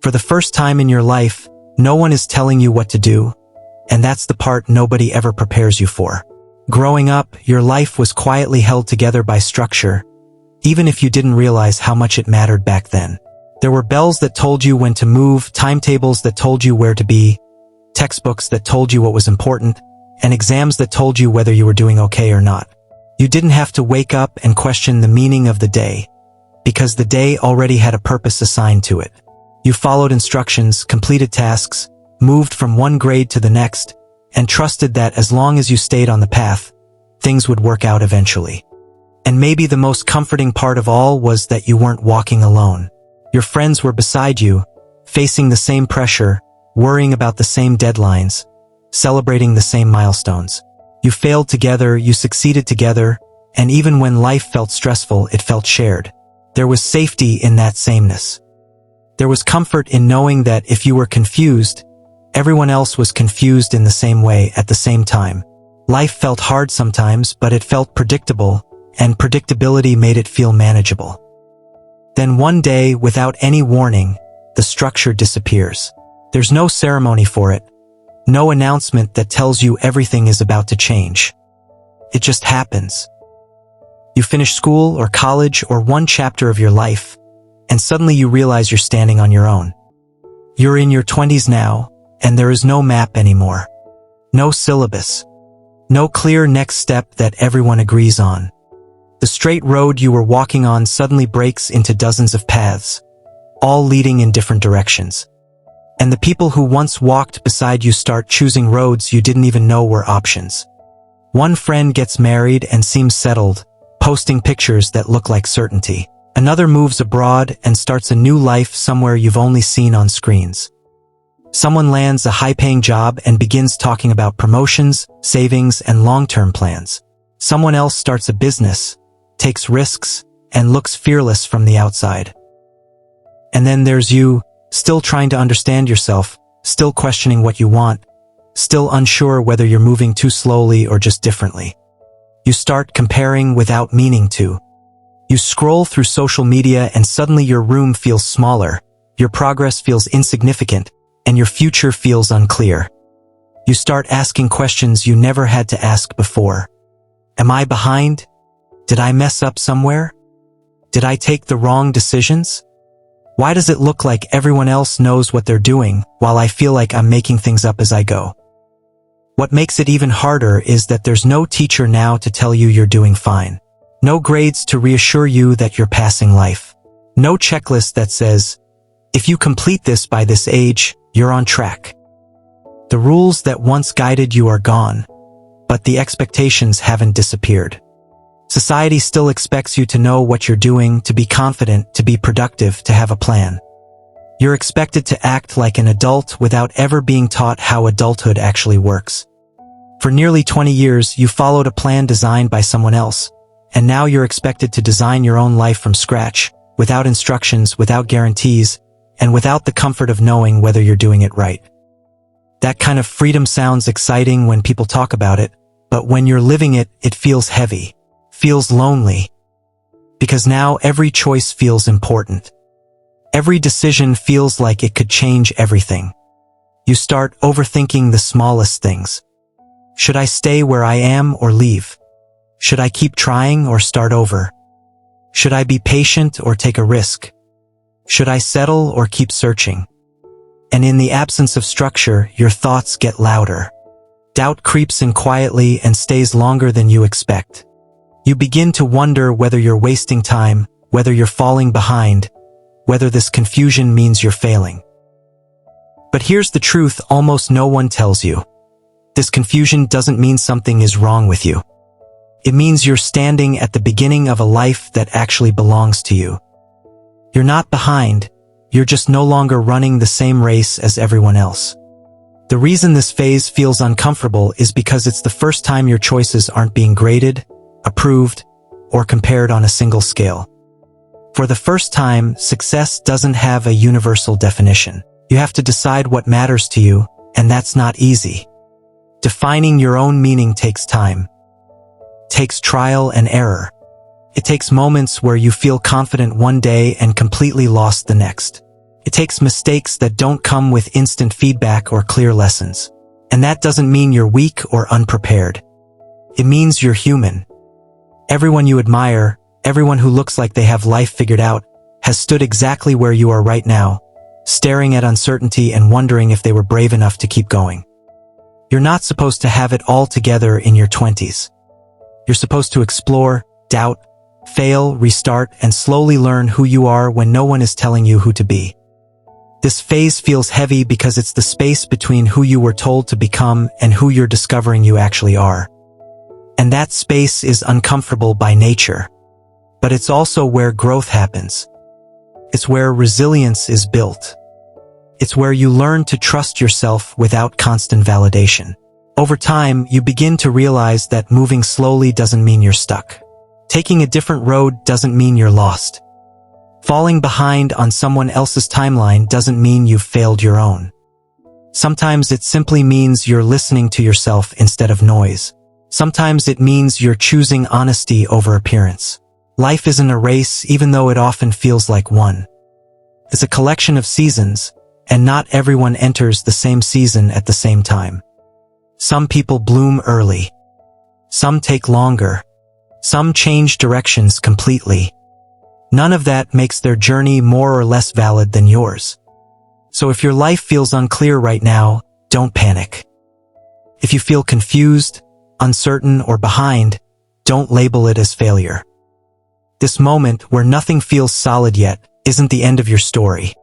For the first time in your life, no one is telling you what to do, and that's the part nobody ever prepares you for. Growing up, your life was quietly held together by structure, even if you didn't realize how much it mattered back then. There were bells that told you when to move, timetables that told you where to be, textbooks that told you what was important, and exams that told you whether you were doing okay or not. You didn't have to wake up and question the meaning of the day, because the day already had a purpose assigned to it. You followed instructions, completed tasks, moved from one grade to the next, and trusted that as long as you stayed on the path, things would work out eventually. And maybe the most comforting part of all was that you weren't walking alone. Your friends were beside you, facing the same pressure, worrying about the same deadlines, celebrating the same milestones. You failed together, you succeeded together, and even when life felt stressful, it felt shared. There was safety in that sameness. There was comfort in knowing that if you were confused, everyone else was confused in the same way at the same time. Life felt hard sometimes, but it felt predictable, and predictability made it feel manageable. Then one day, without any warning, the structure disappears. There's no ceremony for it, no announcement that tells you everything is about to change. It just happens. You finish school or college or one chapter of your life, and suddenly you realize you're standing on your own. You're in your 20s now, and there is no map anymore. No syllabus. No clear next step that everyone agrees on. The straight road you were walking on suddenly breaks into dozens of paths, all leading in different directions. And the people who once walked beside you start choosing roads you didn't even know were options. One friend gets married and seems settled, posting pictures that look like certainty. Another moves abroad and starts a new life somewhere you've only seen on screens. Someone lands a high-paying job and begins talking about promotions, savings, and long-term plans. Someone else starts a business, takes risks, and looks fearless from the outside. And then there's you, still trying to understand yourself, still questioning what you want, still unsure whether you're moving too slowly or just differently. You start comparing without meaning to. You scroll through social media and suddenly your room feels smaller, your progress feels insignificant, and your future feels unclear. You start asking questions you never had to ask before. Am I behind? Did I mess up somewhere? Did I take the wrong decisions? Why does it look like everyone else knows what they're doing, while I feel like I'm making things up as I go? What makes it even harder is that there's no teacher now to tell you you're doing fine. No grades to reassure you that you're passing life. No checklist that says, if you complete this by this age, you're on track. The rules that once guided you are gone, but the expectations haven't disappeared. Society still expects you to know what you're doing, to be confident, to be productive, to have a plan. You're expected to act like an adult without ever being taught how adulthood actually works. For nearly 20 years, you followed a plan designed by someone else, and now you're expected to design your own life from scratch, without instructions, without guarantees, and without the comfort of knowing whether you're doing it right. That kind of freedom sounds exciting when people talk about it, but when you're living it, it feels heavy, feels lonely. Because now every choice feels important. Every decision feels like it could change everything. You start overthinking the smallest things. Should I stay where I am or leave? Should I keep trying or start over? Should I be patient or take a risk? Should I settle or keep searching? And in the absence of structure, your thoughts get louder. Doubt creeps in quietly and stays longer than you expect. You begin to wonder whether you're wasting time, whether you're falling behind, whether this confusion means you're failing. But here's the truth almost no one tells you. This confusion doesn't mean something is wrong with you. It means you're standing at the beginning of a life that actually belongs to you. You're not behind, you're just no longer running the same race as everyone else. The reason this phase feels uncomfortable is because it's the first time your choices aren't being graded, approved, or compared on a single scale. For the first time, success doesn't have a universal definition. You have to decide what matters to you, and that's not easy. Defining your own meaning takes time. Takes trial and error. It takes moments where you feel confident one day and completely lost the next. It takes mistakes that don't come with instant feedback or clear lessons. And that doesn't mean you're weak or unprepared. It means you're human. Everyone you admire, everyone who looks like they have life figured out, has stood exactly where you are right now, staring at uncertainty and wondering if they were brave enough to keep going. You're not supposed to have it all together in your 20s. You're supposed to explore, doubt, fail, restart, and slowly learn who you are when no one is telling you who to be. This phase feels heavy because it's the space between who you were told to become and who you're discovering you actually are. And that space is uncomfortable by nature. But it's also where growth happens. It's where resilience is built. It's where you learn to trust yourself without constant validation. Over time, you begin to realize that moving slowly doesn't mean you're stuck. Taking a different road doesn't mean you're lost. Falling behind on someone else's timeline doesn't mean you've failed your own. Sometimes it simply means you're listening to yourself instead of noise. Sometimes it means you're choosing honesty over appearance. Life isn't a race, even though it often feels like one. It's a collection of seasons, and not everyone enters the same season at the same time. Some people bloom early. Some take longer. Some change directions completely. None of that makes their journey more or less valid than yours. So if your life feels unclear right now, don't panic. If you feel confused, uncertain, or behind, don't label it as failure. This moment, where nothing feels solid yet, isn't the end of your story.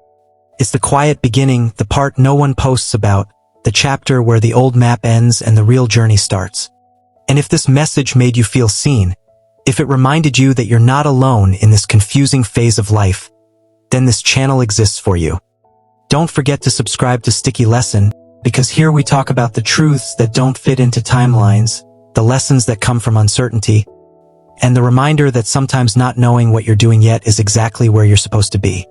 It's the quiet beginning, the part no one posts about, the chapter where the old map ends and the real journey starts. And if this message made you feel seen, if it reminded you that you're not alone in this confusing phase of life, then this channel exists for you. Don't forget to subscribe to Sticky Lesson, because here we talk about the truths that don't fit into timelines, the lessons that come from uncertainty, and the reminder that sometimes not knowing what you're doing yet is exactly where you're supposed to be.